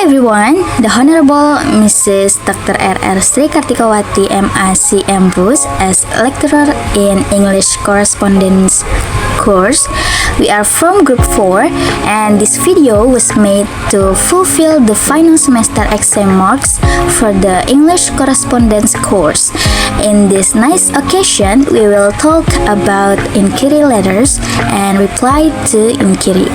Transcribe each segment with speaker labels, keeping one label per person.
Speaker 1: everyone, the Honorable Mrs. Dr. R.R. Sri Kartikowati M.A.C. Ambus as lecturer in English Correspondence course. We are from Group 4 and this video was made to fulfill the final semester exam marks for the English Correspondence course. In this nice occasion, we will talk about inquiry letters and reply to inquiry.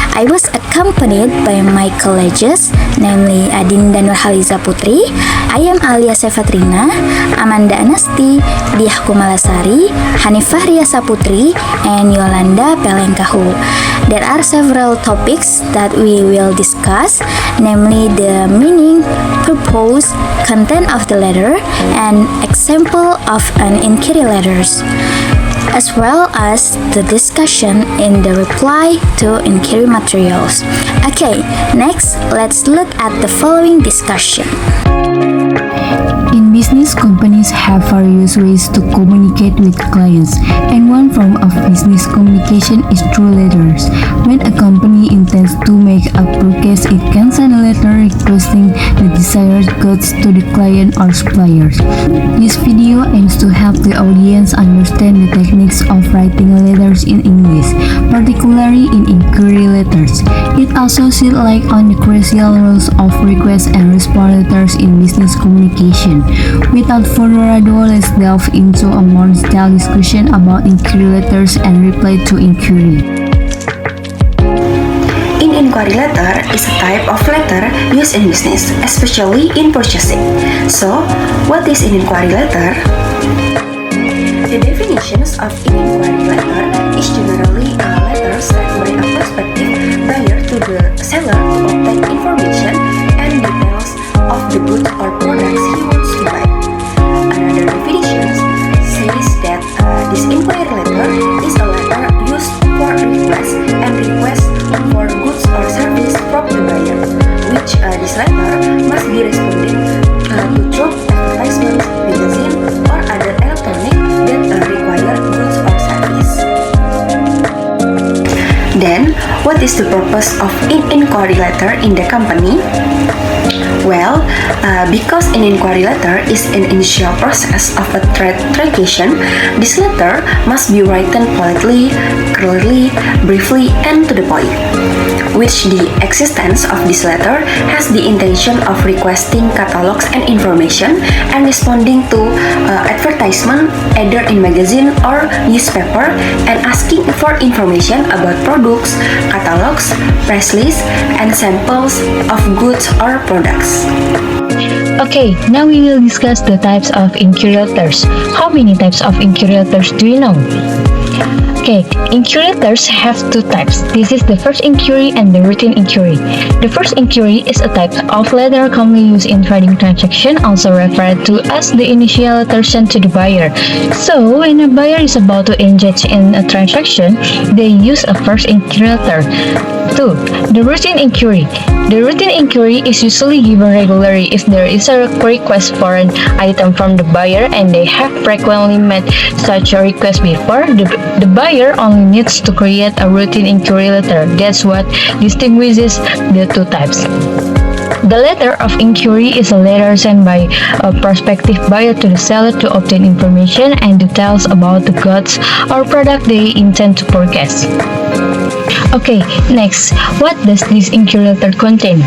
Speaker 1: I was accompanied by my colleagues, namely Adinda Halizah Putri, I am Alya Sheva Trina, Amanda Anasty, Diah Kumala Sari, Hanifah Ria Saputri, and Yolanda Pelengkahu. There are several topics that we will discuss, namely the meaning, purpose, content of the letter, and example of an inquiry letters, as well as the discussion in the reply to inquiry materials. Okay, next, let's look at the following discussion.
Speaker 2: In business, companies have various ways to communicate with clients, and one form of business communication is through letters. When a company intends to make a purchase, it can send a letter requesting the desired goods to the client or suppliers. This video aims to help the audience understand the techniques of writing letters in English, particularly in inquiry letters. It also sheds light on the crucial roles of request and response letters in business communication. Without further ado, let's delve into a more detailed discussion about inquiry letters and reply to inquiry.
Speaker 3: An inquiry letter is a type of letter used in business, especially in purchasing. So, what is an inquiry letter? The definitions of an inquiry letter is generally a letter sent by a prospective buyer to the seller to obtain information and details of the goods or products he wants to buy. Another definition says that this inquiry letter is a letter used for request for goods or service from the buyer, which this letter must be responded to through advertisements, magazine, or other electronic that require goods or service. Then, what is the purpose of an inquiry letter in the company? Well, because an inquiry letter is an initial process of a trade transaction, this letter must be written politely, clearly, briefly, and to the point. Which the existence of this letter has the intention of requesting catalogs and information and responding to advertisement either in magazine or newspaper and asking for information about products, catalogs, price lists, and samples of goods or products.
Speaker 4: Okay, now we will discuss the types of inquiry letters. How many types of inquiry letters do you know? Okay, inquiry letters have two types. This is the first inquiry and the routine inquiry. The first inquiry is a type of letter commonly used in trading transaction, also referred to as the initial letter sent to the buyer. So, when a buyer is about to engage in a transaction, they use a first inquiry letter. 2. The routine inquiry. The routine inquiry is usually given regularly if there is a request for an item from the buyer and they have frequently met such a request before. The buyer only needs to create a routine inquiry letter. That's what distinguishes the two types. The letter of inquiry is a letter sent by a prospective buyer to the seller to obtain information and details about the goods or product they intend to purchase. Okay, next, what does this inquiry letter contain?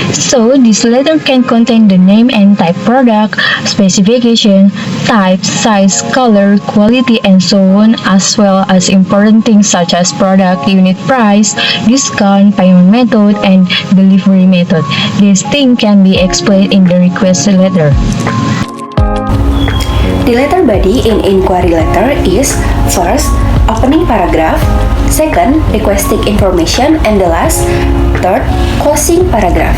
Speaker 4: So, this letter can contain the name and type product, specification, type, size, color, quality, and so on, as well as important things such as product, unit price, discount, payment method, and delivery method. This thing can be explained in the request letter.
Speaker 3: The letter body in inquiry letter is first, opening paragraph, second, requesting information, and the last, third, closing paragraph.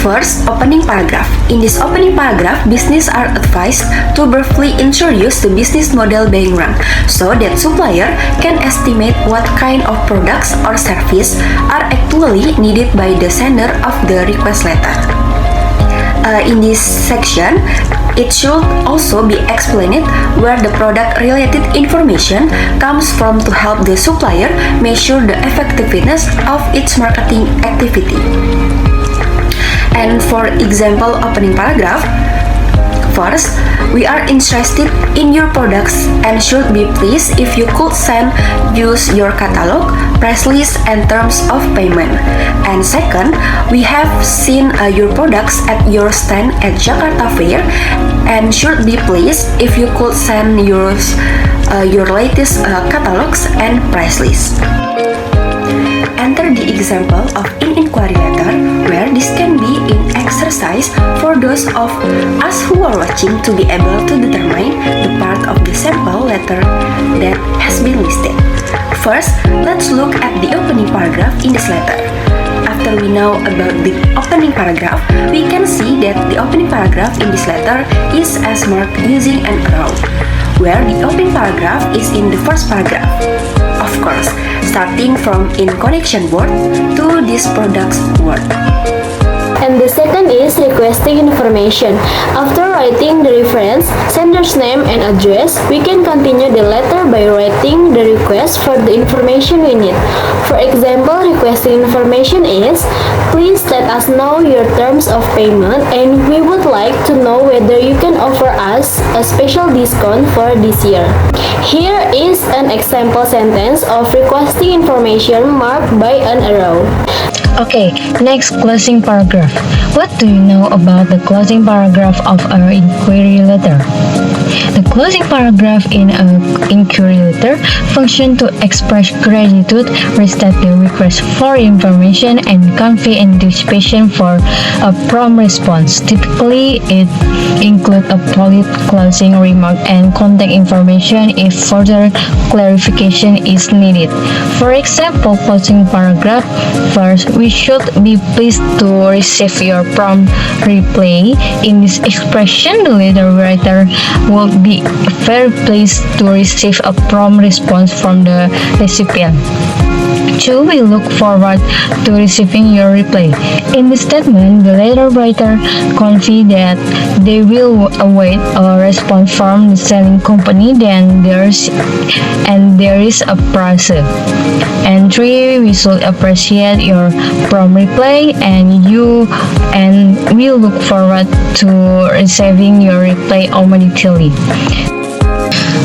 Speaker 3: First, opening paragraph. In this opening paragraph, business are advised to briefly introduce the business model being run, so that supplier can estimate what kind of products or service are actually needed by the sender of the request letter. In this section, it should also be explained where the product-related information comes from to help the supplier measure the effectiveness of its marketing activity. And for example opening paragraph, first, we are interested in your products and should be pleased if you could send use your catalog, price list, and terms of payment. And second, we have seen your products at your stand at Jakarta Fair and should be pleased if you could send your latest catalogs and price list. Enter the example of an inquiry letter where this can be an exercise for those of us who are watching to be able to determine the part of the sample letter that has been listed. First, let's look at the opening paragraph in this letter. After we know about the opening paragraph, we can see that the opening paragraph in this letter is as marked using an arrow, where the opening paragraph is in the first paragraph. Of course, starting from in connection word to this product's word.
Speaker 5: And the second is requesting information. After writing the reference, sender's name and address, we can continue the letter by writing the request for the information we need. For example, requesting information is, please let us know your terms of payment and we would like to know whether you can offer us a special discount for this year. Here is an example sentence of requesting information marked by an arrow.
Speaker 4: Okay, next closing paragraph. What do you know about the closing paragraph of our inquiry letter? The closing paragraph in an inquiry letter function to express gratitude, restate the request for information, and convey anticipation for a prompt response. Typically, it includes a polite closing remark and contact information if further clarification is needed. For example, closing paragraph, first, we should be pleased to receive your prompt reply. In this expression, the letter writer will be very pleased to receive a prompt response from the recipient. 2. We look forward to receiving your reply. In this statement, the letter writer conveys that they will await a response from the selling company, then there is a process. And 3. We should appreciate your prompt reply and we look forward to receiving your reply immediately.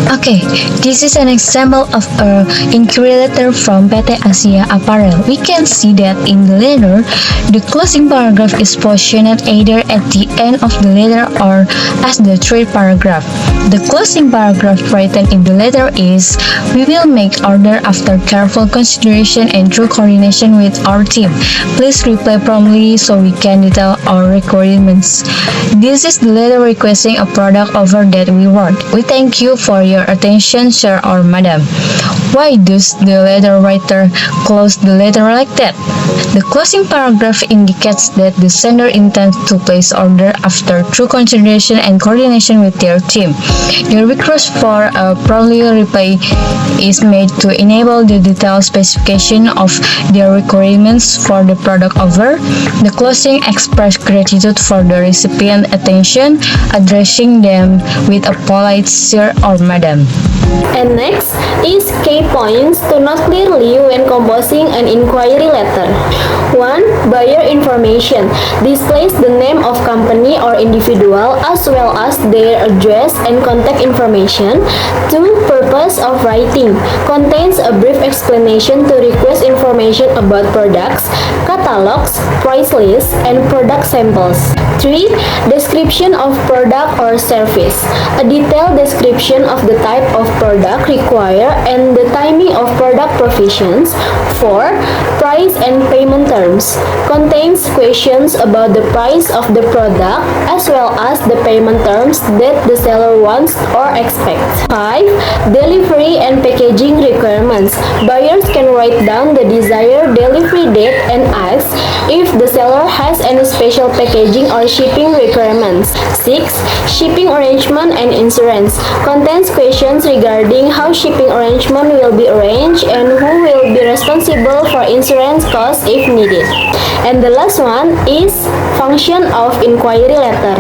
Speaker 4: Okay, this is an example of a inquiry letter from PT Asia Apparel. We can see that in the letter, the closing paragraph is positioned either at the end of the letter or as the third paragraph. The closing paragraph written in the letter is, we will make order after careful consideration and through coordination with our team. Please reply promptly so we can detail our requirements. This is the letter requesting a product offer that we want. We thank you for your attention, sir or madam. Why does the letter writer close the letter like that? The closing paragraph indicates that the sender intends to place order after true consideration and coordination with their team. The request for a prompt reply is made to enable the detailed specification of their requirements for the product offer. The closing expresses gratitude for the recipient attention, addressing them with a polite sir or madam.
Speaker 5: And next is key points to note clearly when composing an inquiry letter. 1. Buyer information displays the name of company or individual as well as their address and contact information. 2. Purpose of writing contains a brief explanation to request information about products, catalogs, price lists, and product samples. 3. Description of product or service. A detailed description of the type of product required and the timing of product provisions. 4. Price and payment terms. Contains questions about the price of the product as well as the payment terms that the seller wants or expects. 5. Delivery and packaging requirements. Buyers can write down the desired delivery date and ask if the seller has any special packaging or shipping requirements. 6. Shipping arrangement and insurance contains questions regarding how shipping arrangement will be arranged and who will be responsible for insurance costs if needed. And the last one is function of inquiry letter.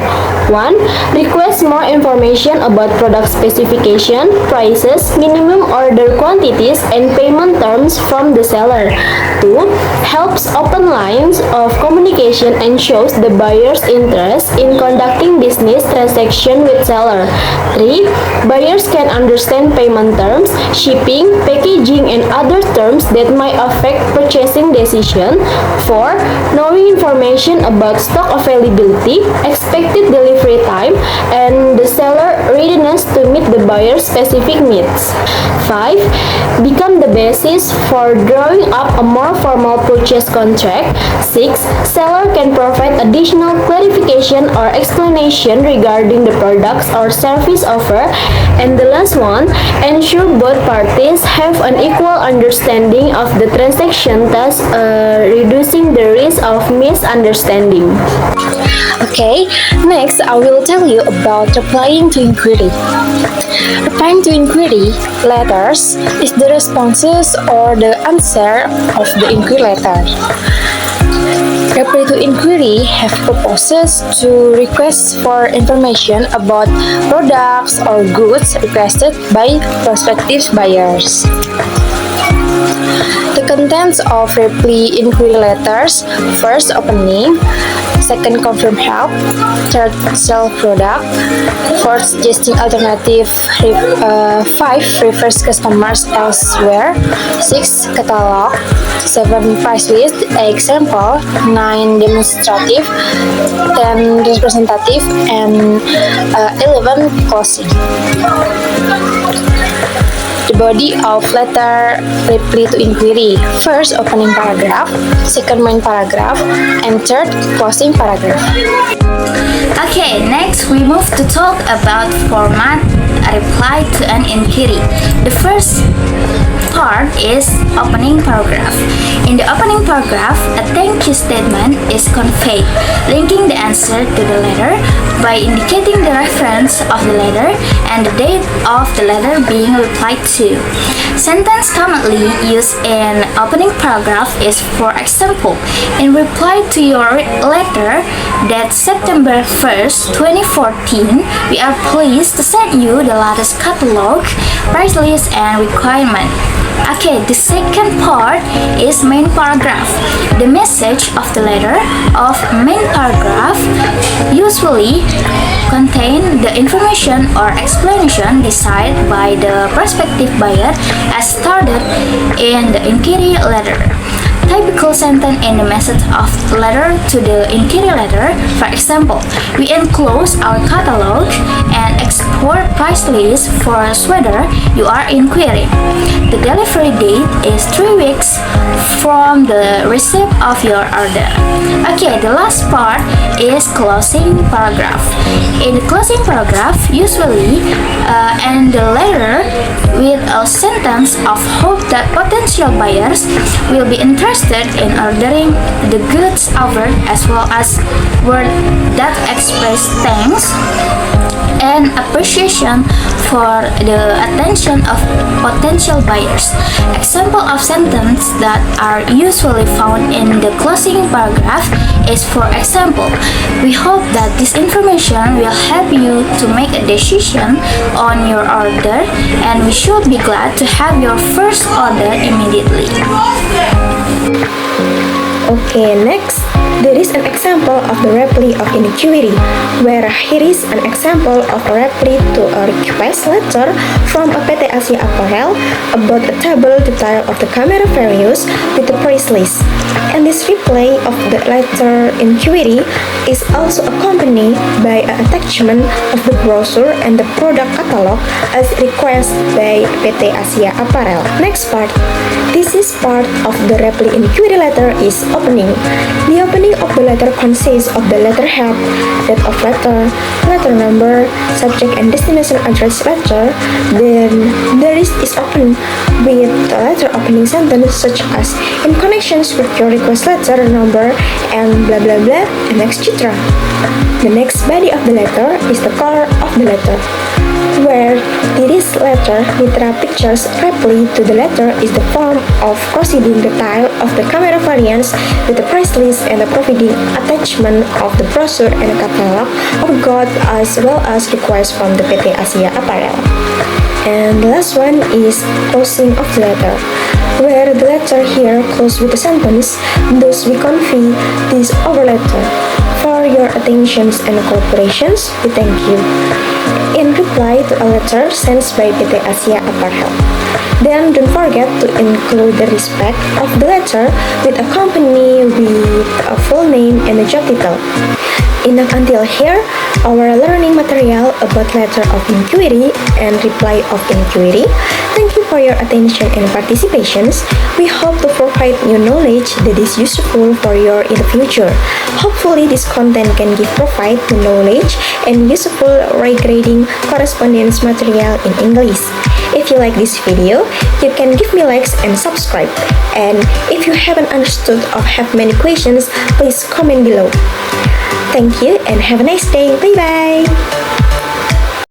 Speaker 5: 1. Request more information about product specification, prices, minimum order quantities, and payment terms from the seller. 2. Helps open lines of communication and shows the buyer's interest in conducting business transaction with seller. 3. Buyers can understand payment terms, shipping, packaging, and other terms that might affect purchasing decision. 4. Knowing information about stock availability, expected delivery time, and the seller readiness to meet the buyer's specific needs. 5. Become the basis for drawing up a more formal purchase contract. 6. Seller can provide additional clarification or explanation regarding the products or service offer. And the last one, ensure both parties have an equal understanding of the transaction, thus reducing the risk of misunderstanding.
Speaker 4: Okay, next I will tell you about replying to inquiry. Replying to inquiry letters is the responses or the answer of the inquiry letter. Reply to inquiry have purposes to request for information about products or goods requested by prospective buyers. The contents of reply inquiry letters: first, opening; second, confirm help; third, sell product; fourth, suggesting alternative; 5, refers customers elsewhere; 6, catalog; 7, price list, example; 9, demonstrative; 10, representative; and 11, closing. The body of letter reply to inquiry: first, opening paragraph; second, main paragraph; and third, closing paragraph.
Speaker 1: Okay, next we move to talk about format a reply to an inquiry. The first part is opening paragraph. In the opening paragraph, a thank you statement is conveyed, linking the answer to the letter by indicating the reference of the letter and the date of the letter being replied to. Sentence commonly used in opening paragraph is, for example, in reply to your letter that September 1st, 2014, we are pleased to send you the latest catalog, price list, and requirement. Okay, the second part is main paragraph. The message of the letter of main paragraph usually contain the information or explanation desired by the prospective buyer as stated in the inquiry letter. Typical sentence in the message of letter to the inquiry letter: for example, we enclose our catalog and export price list for sweater you are inquiring. The delivery date is 3 weeks from the receipt of your order. Okay, the last part is closing paragraph. In the closing paragraph, usually end the letter with a sentence of hope that potential buyers will be interested in ordering the goods offered, as well as word that express thanks and appreciation for the attention of potential buyers. Example of sentence that are usually found in the closing paragraph is, for example, we hope that this information will help you to make a decision on your order, and we should be glad to have your first order immediately.
Speaker 3: Okay, next, there is an example of the reply of inquiry, where here is an example of a reply to a request letter from a PT Asia Apparel about a table detail of the camera values with the price list. And this reply of the letter inquiry is also accompanied by an attachment of the brochure and the product catalog as requested by PT Asia Apparel. Next part. This is part of the reply inquiry letter is opening. The opening of the letter consists of the letter head, date of letter number, subject and destination address letter. Then the rest is opened with the letter opening sentence such as in connections with your request letter number and blah blah blah and etc. The next body of the letter is the color of the letter, where this letter literal pictures reply to the letter is the form of proceeding detail of the camera variants with the price list and the providing attachment of the brochure and the catalog of goods as well as requests from the PT Asia Apparel. And the last one is closing of the letter, where the letter here closes with the sentence, thus we convey this over letter. For your attentions and cooperations, we thank you. In reply to a letter sent by PT Asia Apparel. Then don't forget to include the respect of the letter with a company with a full name and a job title. Enough until here, our learning material about letter of inquiry and reply of inquiry. Thank you for your attention and participations. We hope to provide new knowledge that is useful for you in the future. Hopefully, this content can provide new knowledge and useful regrading correspondence material in English. If you like this video, you can give me likes and subscribe. And if you haven't understood or have many questions, please comment below. Thank you and have a nice day. Bye bye.